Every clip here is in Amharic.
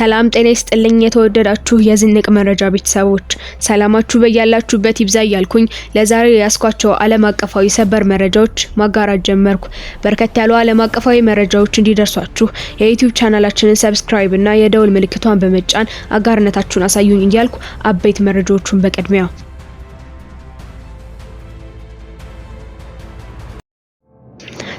ሰላም ጤና ይስጥልኝ የተወደዳችሁ የዝንቅ መረጃ ቤተሰቦች ሰላማችሁ በያላችሁበት ይብዛ እያልኩኝ ለዛሬ ያስኳቸው ዓለም አቀፋዊ ሰበር መረጃዎች ማጋራት ጀመርኩ። በርከት ያሉ ዓለም አቀፋዊ መረጃዎች እንዲደርሷችሁ የዩቲዩብ ቻናላችንን ሰብስክራይብ እና የደውል ምልክቷን በመጫን አጋርነታችሁን አሳዩኝ እያልኩ አበይት መረጃዎቹን በቅድሚያ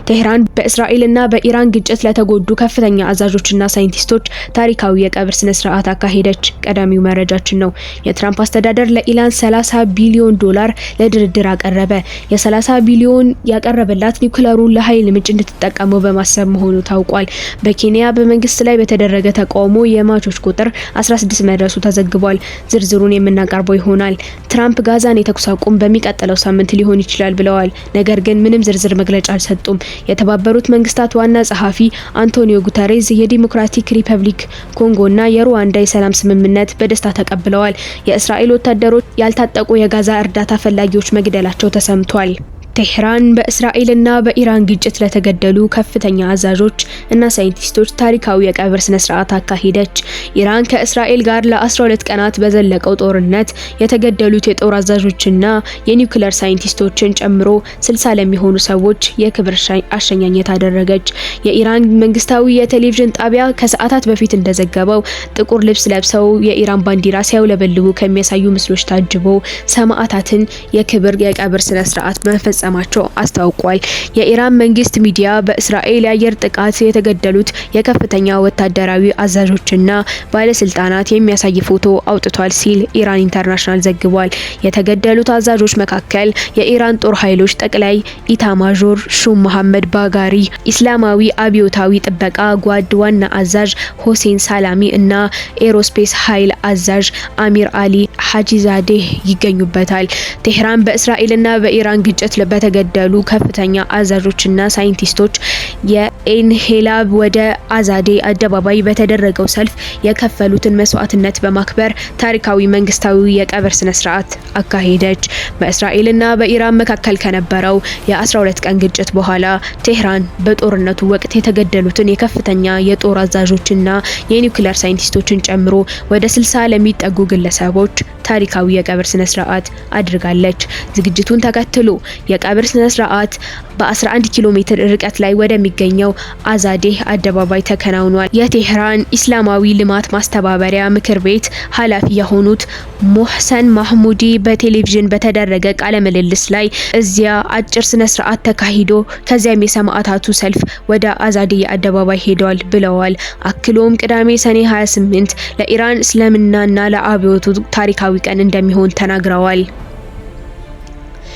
ቴህራን በእስራኤልና በኢራን ግጭት ለተጎዱ ከፍተኛ አዛዦችና ሳይንቲስቶች ታሪካዊ የቀብር ስነ ስርዓት አካሄደች። ቀዳሚው መረጃችን ነው። የትራምፕ አስተዳደር ለኢራን 30 ቢሊዮን ዶላር ለድርድር አቀረበ። የ30 ቢሊዮን ያቀረበላት ኒውክሌሩን ለኃይል ምንጭ እንድትጠቀመው በማሰብ መሆኑ ታውቋል። በኬንያ በመንግስት ላይ በተደረገ ተቃውሞ የሟቾች ቁጥር 16 መድረሱ ተዘግቧል። ዝርዝሩን የምናቀርበው ይሆናል። ትራምፕ ጋዛን የተኩስ አቁም በሚቀጥለው ሳምንት ሊሆን ይችላል ብለዋል። ነገር ግን ምንም ዝርዝር መግለጫ አልሰጡም። የተባበሩት መንግስታት ዋና ጸሐፊ አንቶኒዮ ጉተሬዝ የዲሞክራቲክ ሪፐብሊክ ኮንጎና የሩዋንዳ የሰላም ስምምነት በደስታ ተቀብለዋል። የእስራኤል ወታደሮች ያልታጠቁ የጋዛ እርዳታ ፈላጊዎች መግደላቸው ተሰምቷል። ቴህራን በእስራኤልና በኢራን ግጭት ለተገደሉ ከፍተኛ አዛዦች እና ሳይንቲስቶች ታሪካዊ የቀብር ስነ ስርዓት አካሄደች። ኢራን ከእስራኤል ጋር ለ12 ቀናት በዘለቀው ጦርነት የተገደሉት የጦር አዛዦችና የኒውክሌር ሳይንቲስቶችን ጨምሮ 60 ለሚሆኑ ሰዎች የክብር አሸኛኘት አደረገች። የኢራን መንግስታዊ የቴሌቪዥን ጣቢያ ከሰዓታት በፊት እንደዘገበው ጥቁር ልብስ ለብሰው የኢራን ባንዲራ ሲያውለበልቡ ከሚያሳዩ ምስሎች ታጅቦ ሰማዕታትን የክብር የቀብር ስነ ስርዓት መፈጸማቸው አስታውቋል። የኢራን መንግስት ሚዲያ በእስራኤል የአየር ጥቃት የተገደሉት የከፍተኛ ወታደራዊ አዛዦችና ባለስልጣናት የሚያሳይ ፎቶ አውጥቷል ሲል ኢራን ኢንተርናሽናል ዘግቧል። የተገደሉት አዛዦች መካከል የኢራን ጦር ኃይሎች ጠቅላይ ኢታማዦር ሹም መሐመድ ባጋሪ፣ ኢስላማዊ አብዮታዊ ጥበቃ ጓድ ዋና አዛዥ ሆሴን ሳላሚ እና ኤሮስፔስ ኃይል አዛዥ አሚር አሊ ሐጂዛዴህ ይገኙበታል። ቴህራን በእስራኤልና በኢራን ግጭት በተገደሉ ከፍተኛ አዛዦችና ሳይንቲስቶች የኤንሄላብ ወደ አዛዴ አደባባይ በተደረገው ሰልፍ የከፈሉትን መስዋዕትነት በማክበር ታሪካዊ መንግስታዊ የቀብር ስነ ስርዓት አካሄደች። በእስራኤልና በኢራን መካከል ከነበረው የ12 ቀን ግጭት በኋላ ቴህራን በጦርነቱ ወቅት የተገደሉትን የከፍተኛ የጦር አዛዦችና የኒውክሌር ሳይንቲስቶችን ጨምሮ ወደ 60 ለሚጠጉ ግለሰቦች ታሪካዊ የቀብር ስነ ስርዓት አድርጋለች። ዝግጅቱን ተከትሎ የቀብር ስነ ስርዓት በ11 ኪሎ ሜትር ርቀት ላይ ወደሚገኘው አዛዴ አደባባይ ተከናውኗል። የቴህራን ኢስላማዊ ልማት ማስተባበሪያ ምክር ቤት ኃላፊ የሆኑት ሞህሰን ማህሙዲ በቴሌቪዥን በተደረገ ቃለ ምልልስ ላይ እዚያ አጭር ስነ ስርዓት ተካሂዶ ከዚያም የሰማዕታቱ ሰልፍ ወደ አዛዴ አደባባይ ሄደዋል ብለዋል። አክሎም ቅዳሜ ሰኔ 28 ለኢራን እስልምናና ለአብዮቱ ታሪካዊ ቀን እንደሚሆን ተናግረዋል።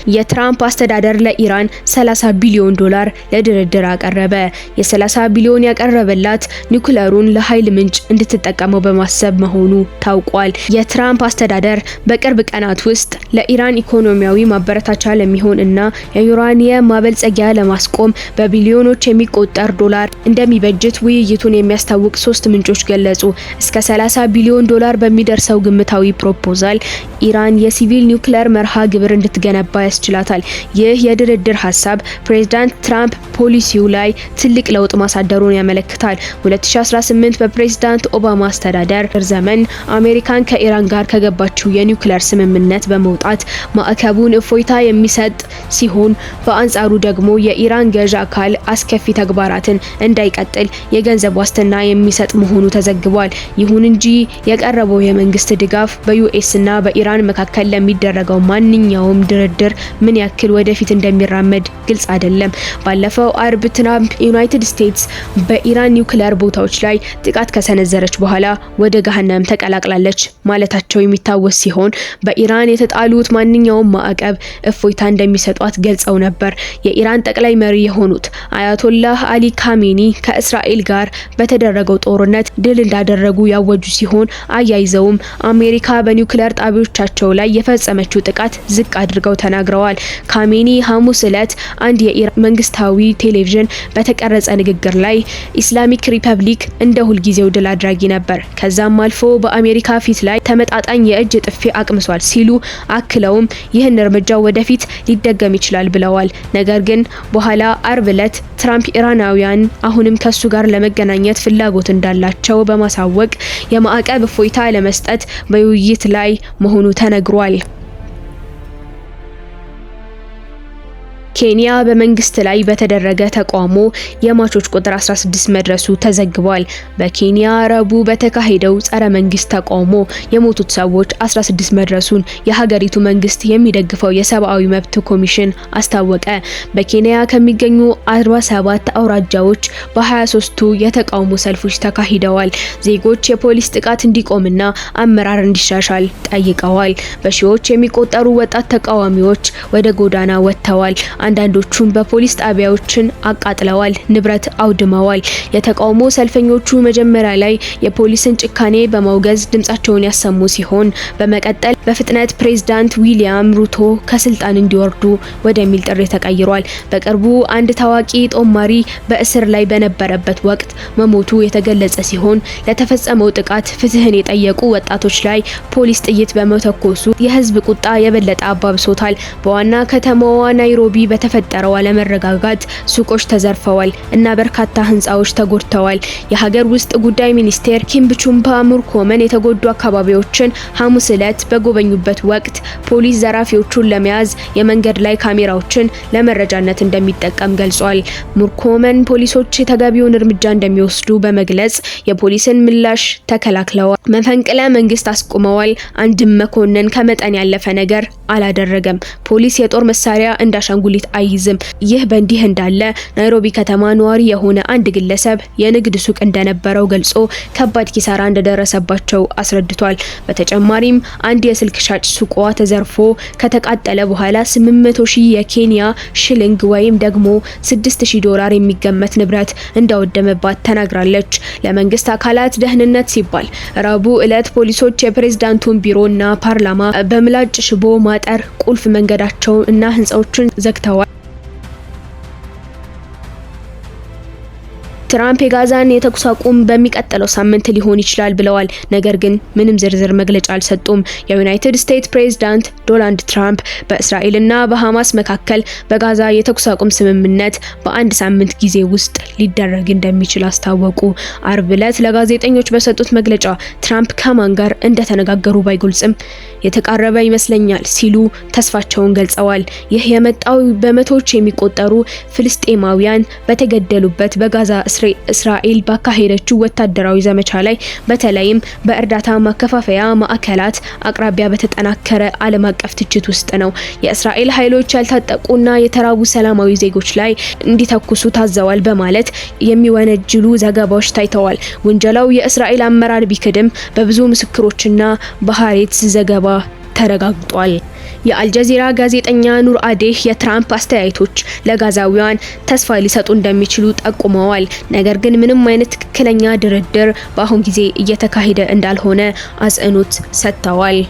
የትራምፕ አስተዳደር ለኢራን 30 ቢሊዮን ዶላር ለድርድር አቀረበ። የ30 ቢሊዮን ያቀረበላት ኒውክሌሩን ለኃይል ምንጭ እንድትጠቀመው በማሰብ መሆኑ ታውቋል። የትራምፕ አስተዳደር በቅርብ ቀናት ውስጥ ለኢራን ኢኮኖሚያዊ ማበረታቻ ለሚሆን እና የዩራኒየም ማበልጸጊያ ለማስቆም በቢሊዮኖች የሚቆጠር ዶላር እንደሚበጅት ውይይቱን የሚያስታውቅ 3 ምንጮች ገለጹ። እስከ 30 ቢሊዮን ዶላር በሚደርሰው ግምታዊ ፕሮፖዛል ኢራን የሲቪል ኒውክሌር መርሃ ግብር እንድትገነባ ያስችላታል። ይህ የድርድር ሀሳብ ፕሬዝዳንት ትራምፕ ፖሊሲው ላይ ትልቅ ለውጥ ማሳደሩን ያመለክታል። 2018 በፕሬዝዳንት ኦባማ አስተዳደር ዘመን አሜሪካን ከኢራን ጋር ከገባችው የኒውክሌር ስምምነት በመውጣት ማዕቀቡን እፎይታ የሚሰጥ ሲሆን በአንጻሩ ደግሞ የኢራን ገዥ አካል አስከፊ ተግባራትን እንዳይቀጥል የገንዘብ ዋስትና የሚሰጥ መሆኑ ተዘግቧል። ይሁን እንጂ የቀረበው የመንግስት ድጋፍ በዩኤስ እና በኢራን መካከል ለሚደረገው ማንኛውም ድርድር ምን ያክል ወደፊት እንደሚራመድ ግልጽ አይደለም። ባለፈው አርብ ትራምፕ ዩናይትድ ስቴትስ በኢራን ኒውክሌር ቦታዎች ላይ ጥቃት ከሰነዘረች በኋላ ወደ ገሃነም ተቀላቅላለች ማለታቸው የሚታወስ ሲሆን በኢራን የተጣሉት ማንኛውም ማዕቀብ እፎይታ እንደሚሰጧት ገልጸው ነበር። የኢራን ጠቅላይ መሪ የሆኑት አያቶላህ አሊ ካሜኒ ከእስራኤል ጋር በተደረገው ጦርነት ድል እንዳደረጉ ያወጁ ሲሆን አያይዘውም አሜሪካ በኒውክሌር ጣቢያዎቻቸው ላይ የፈጸመችው ጥቃት ዝቅ አድርገው ተናግረዋል። ተናግረዋል። ካሜኒ ሐሙስ ዕለት አንድ የኢራን መንግስታዊ ቴሌቪዥን በተቀረጸ ንግግር ላይ ኢስላሚክ ሪፐብሊክ እንደ ሁልጊዜው ድል አድራጊ ነበር፣ ከዛም አልፎ በአሜሪካ ፊት ላይ ተመጣጣኝ የእጅ ጥፊ አቅምሷል ሲሉ አክለውም ይህን እርምጃ ወደፊት ሊደገም ይችላል ብለዋል። ነገር ግን በኋላ አርብ ዕለት ትራምፕ ኢራናውያን አሁንም ከሱ ጋር ለመገናኘት ፍላጎት እንዳላቸው በማሳወቅ የማዕቀብ እፎይታ ለመስጠት በውይይት ላይ መሆኑ ተነግሯል። ኬንያ በመንግስት ላይ በተደረገ ተቃውሞ የሟቾች ቁጥር 16 መድረሱ ተዘግቧል። በኬንያ ረቡዕ በተካሄደው ጸረ መንግስት ተቃውሞ የሞቱት ሰዎች 16 መድረሱን የሀገሪቱ መንግስት የሚደግፈው የሰብአዊ መብት ኮሚሽን አስታወቀ። በኬንያ ከሚገኙ 47 አውራጃዎች በ23ቱ የተቃውሞ ሰልፎች ተካሂደዋል። ዜጎች የፖሊስ ጥቃት እንዲቆምና አመራር እንዲሻሻል ጠይቀዋል። በሺዎች የሚቆጠሩ ወጣት ተቃዋሚዎች ወደ ጎዳና ወጥተዋል። አንዳንዶቹም በፖሊስ ጣቢያዎችን አቃጥለዋል፣ ንብረት አውድመዋል። የተቃውሞ ሰልፈኞቹ መጀመሪያ ላይ የፖሊስን ጭካኔ በማውገዝ ድምጻቸውን ያሰሙ ሲሆን በመቀጠል በፍጥነት ፕሬዝዳንት ዊሊያም ሩቶ ከስልጣን እንዲወርዱ ወደሚል ጥሪ ተቀይሯል። በቅርቡ አንድ ታዋቂ ጦማሪ በእስር ላይ በነበረበት ወቅት መሞቱ የተገለጸ ሲሆን ለተፈጸመው ጥቃት ፍትህን የጠየቁ ወጣቶች ላይ ፖሊስ ጥይት በመተኮሱ የህዝብ ቁጣ የበለጠ አባብሶታል። በዋና ከተማዋ ናይሮቢ በተፈጠረው አለመረጋጋት ሱቆች ተዘርፈዋል እና በርካታ ህንጻዎች ተጎድተዋል። የሀገር ውስጥ ጉዳይ ሚኒስቴር ኪምፕቹምፓ ሙርኮመን የተጎዱ አካባቢዎችን ሐሙስ ዕለት በጎበኙበት ወቅት ፖሊስ ዘራፊዎቹን ለመያዝ የመንገድ ላይ ካሜራዎችን ለመረጃነት እንደሚጠቀም ገልጿል። ሙርኮመን ፖሊሶች ተገቢውን እርምጃ እንደሚወስዱ በመግለጽ የፖሊስን ምላሽ ተከላክለዋል። መፈንቅለ መንግስት አስቆመዋል። አንድም መኮንን ከመጠን ያለፈ ነገር አላደረገም። ፖሊስ የጦር መሳሪያ እንዳሻንጉሊት አይዝም። ይህ በእንዲህ እንዳለ ናይሮቢ ከተማ ነዋሪ የሆነ አንድ ግለሰብ የንግድ ሱቅ እንደነበረው ገልጾ ከባድ ኪሳራ እንደደረሰባቸው አስረድቷል። በተጨማሪም አንድ የስልክ ሻጭ ሱቋ ተዘርፎ ከተቃጠለ በኋላ 800,000 የኬንያ ሽሊንግ ወይም ደግሞ $6,000 የሚገመት ንብረት እንዳወደመባት ተናግራለች። ለመንግስት አካላት ደህንነት ሲባል ረቡዕ ዕለት ፖሊሶች የፕሬዝዳንቱን ቢሮና ፓርላማ በምላጭ ሽቦ ማጠር ቁልፍ መንገዳቸው እና ህንጻዎችን ዘግተዋል። ትራምፕ የጋዛን የተኩስ አቁም በሚቀጥለው ሳምንት ሊሆን ይችላል ብለዋል። ነገር ግን ምንም ዝርዝር መግለጫ አልሰጡም። የዩናይትድ ስቴትስ ፕሬዝዳንት ዶናልድ ትራምፕ በእስራኤልና በሐማስ መካከል በጋዛ የተኩስ አቁም ስምምነት በአንድ ሳምንት ጊዜ ውስጥ ሊደረግ እንደሚችል አስታወቁ። አርብ ዕለት ለጋዜጠኞች በሰጡት መግለጫ ትራምፕ ከማን ጋር እንደተነጋገሩ ባይገልጽም የተቃረበ ይመስለኛል ሲሉ ተስፋቸውን ገልጸዋል። ይህ የመጣው በመቶዎች የሚቆጠሩ ፍልስጤማውያን በተገደሉበት በጋዛ እስራኤል ባካሄደችው ወታደራዊ ዘመቻ ላይ በተለይም በእርዳታ ማከፋፈያ ማዕከላት አቅራቢያ በተጠናከረ ዓለም አቀፍ ትችት ውስጥ ነው። የእስራኤል ኃይሎች ያልታጠቁና የተራቡ ሰላማዊ ዜጎች ላይ እንዲተኩሱ ታዘዋል በማለት የሚወነጅሉ ዘገባዎች ታይተዋል። ውንጀላው የእስራኤል አመራር ቢክድም በብዙ ምስክሮችና በሃሬትስ ዘገባ ተረጋግጧል። የአልጀዚራ ጋዜጠኛ ኑር አዴህ የትራምፕ አስተያየቶች ለጋዛውያን ተስፋ ሊሰጡ እንደሚችሉ ጠቁመዋል። ነገር ግን ምንም አይነት ትክክለኛ ድርድር በአሁን ጊዜ እየተካሄደ እንዳልሆነ አጽንኦት ሰጥተዋል።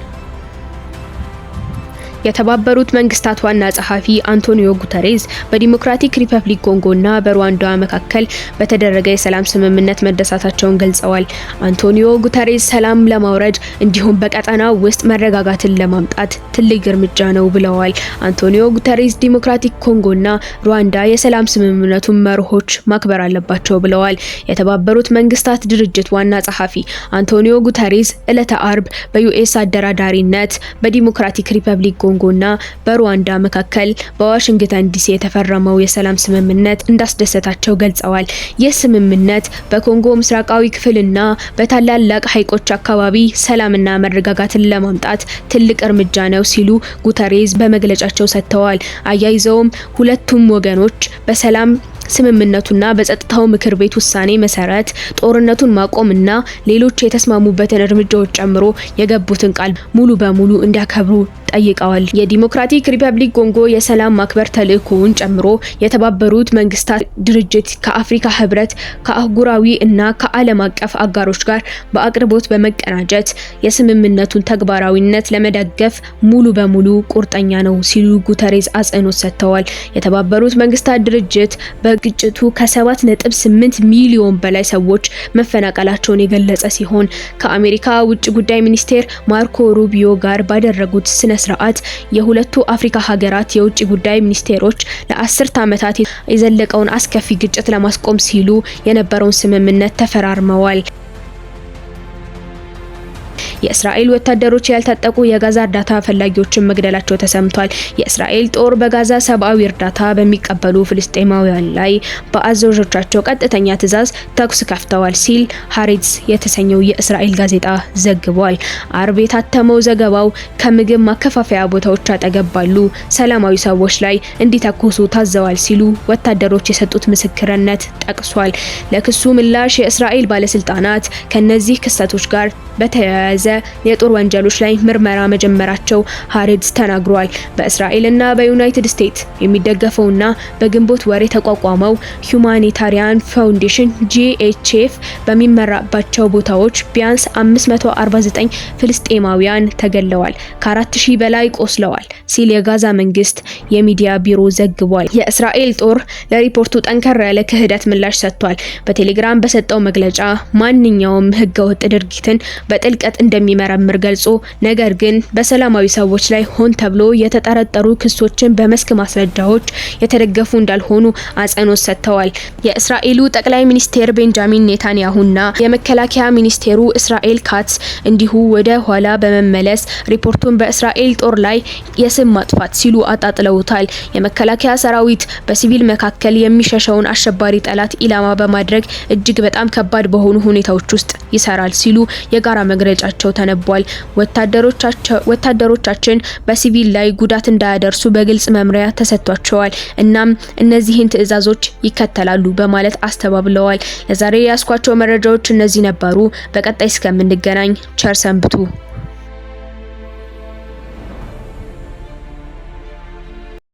የተባበሩት መንግስታት ዋና ጸሐፊ አንቶኒዮ ጉተሬዝ በዲሞክራቲክ ሪፐብሊክ ኮንጎና በሩዋንዳ መካከል በተደረገ የሰላም ስምምነት መደሰታቸውን ገልጸዋል። አንቶኒዮ ጉተሬዝ ሰላም ለማውረድ እንዲሁም በቀጠናው ውስጥ መረጋጋትን ለማምጣት ትልቅ እርምጃ ነው ብለዋል። አንቶኒዮ ጉተሬዝ ዲሞክራቲክ ኮንጎና ሩዋንዳ የሰላም ስምምነቱን መርሆች ማክበር አለባቸው ብለዋል። የተባበሩት መንግስታት ድርጅት ዋና ጸሐፊ አንቶኒዮ ጉተሬዝ ዕለተ አርብ በዩኤስ አደራዳሪነት በዲሞክራቲክ ሪፐብሊክ ኮንጎና በሩዋንዳ መካከል በዋሽንግተን ዲሲ የተፈረመው የሰላም ስምምነት እንዳስደሰታቸው ገልጸዋል። ይህ ስምምነት በኮንጎ ምስራቃዊ ክፍልና በታላላቅ ሐይቆች አካባቢ ሰላምና መረጋጋትን ለማምጣት ትልቅ እርምጃ ነው ሲሉ ጉተሬዝ በመግለጫቸው ሰጥተዋል። አያይዘውም ሁለቱም ወገኖች በሰላም ስምምነቱና በጸጥታው ምክር ቤት ውሳኔ መሰረት ጦርነቱን ማቆምና ሌሎች የተስማሙበትን እርምጃዎች ጨምሮ የገቡትን ቃል ሙሉ በሙሉ እንዲያከብሩ ጠይቀዋል። የዲሞክራቲክ ሪፐብሊክ ኮንጎ የሰላም ማክበር ተልዕኮውን ጨምሮ የተባበሩት መንግስታት ድርጅት ከአፍሪካ ህብረት ከአህጉራዊ እና ከዓለም አቀፍ አጋሮች ጋር በአቅርቦት በመቀናጀት የስምምነቱን ተግባራዊነት ለመደገፍ ሙሉ በሙሉ ቁርጠኛ ነው ሲሉ ጉተሬዝ አጽንኦት ሰጥተዋል። የተባበሩት መንግስታት ድርጅት በግጭቱ ከ7.8 ሚሊዮን በላይ ሰዎች መፈናቀላቸውን የገለጸ ሲሆን ከአሜሪካ ውጭ ጉዳይ ሚኒስቴር ማርኮ ሩቢዮ ጋር ባደረጉት ስነ ስርዓት የሁለቱ አፍሪካ ሀገራት የውጭ ጉዳይ ሚኒስቴሮች ለ10 ዓመታት የዘለቀውን አስከፊ ግጭት ለማስቆም ሲሉ የነበረውን ስምምነት ተፈራርመዋል። የእስራኤል ወታደሮች ያልታጠቁ የጋዛ እርዳታ ፈላጊዎችን መግደላቸው ተሰምቷል። የእስራኤል ጦር በጋዛ ሰብአዊ እርዳታ በሚቀበሉ ፍልስጤማውያን ላይ በአዛዦቻቸው ቀጥተኛ ትዕዛዝ ተኩስ ከፍተዋል ሲል ሃሬትስ የተሰኘው የእስራኤል ጋዜጣ ዘግቧል። አርብ የታተመው ዘገባው ከምግብ ማከፋፈያ ቦታዎች አጠገብ ባሉ ሰላማዊ ሰዎች ላይ እንዲተኩሱ ታዘዋል ሲሉ ወታደሮች የሰጡት ምስክርነት ጠቅሷል። ለክሱ ምላሽ የእስራኤል ባለስልጣናት ከነዚህ ክስተቶች ጋር በተያያዘ የጦር ወንጀሎች ላይ ምርመራ መጀመራቸው ሃሬትስ ተናግሯል። በእስራኤልና በዩናይትድ ስቴትስ የሚደገፈውና በግንቦት ወር የተቋቋመው ሁማኒታሪያን ፋውንዴሽን GHF በሚመራባቸው ቦታዎች ቢያንስ 549 ፍልስጤማውያን ተገለዋል፣ ከ4000 በላይ ቆስለዋል ሲል የጋዛ መንግስት የሚዲያ ቢሮ ዘግቧል። የእስራኤል ጦር ለሪፖርቱ ጠንከር ያለ ክህደት ምላሽ ሰጥቷል። በቴሌግራም በሰጠው መግለጫ ማንኛውም ህገወጥ ድርጊትን በጥልቀት እንደሚመረምር ገልጾ ነገር ግን በሰላማዊ ሰዎች ላይ ሆን ተብሎ የተጠረጠሩ ክሶችን በመስክ ማስረጃዎች የተደገፉ እንዳልሆኑ አጽንኦት ሰጥተዋል። የእስራኤሉ ጠቅላይ ሚኒስቴር ቤንጃሚን ኔታንያሁና የመከላከያ ሚኒስቴሩ እስራኤል ካትስ እንዲሁ ወደ ኋላ በመመለስ ሪፖርቱን በእስራኤል ጦር ላይ የስም ማጥፋት ሲሉ አጣጥለውታል። የመከላከያ ሰራዊት በሲቪል መካከል የሚሸሸውን አሸባሪ ጠላት ኢላማ በማድረግ እጅግ በጣም ከባድ በሆኑ ሁኔታዎች ውስጥ ይሰራል ሲሉ የጋራ መግለጫቸው ተነቧል። ወታደሮቻችን በሲቪል ላይ ጉዳት እንዳያደርሱ በግልጽ መምሪያ ተሰጥቷቸዋል፣ እናም እነዚህን ትዕዛዞች ይከተላሉ በማለት አስተባብለዋል። ለዛሬ ያስኳቸው መረጃዎች እነዚህ ነበሩ። በቀጣይ እስከምንገናኝ ቸር ሰንብቱ።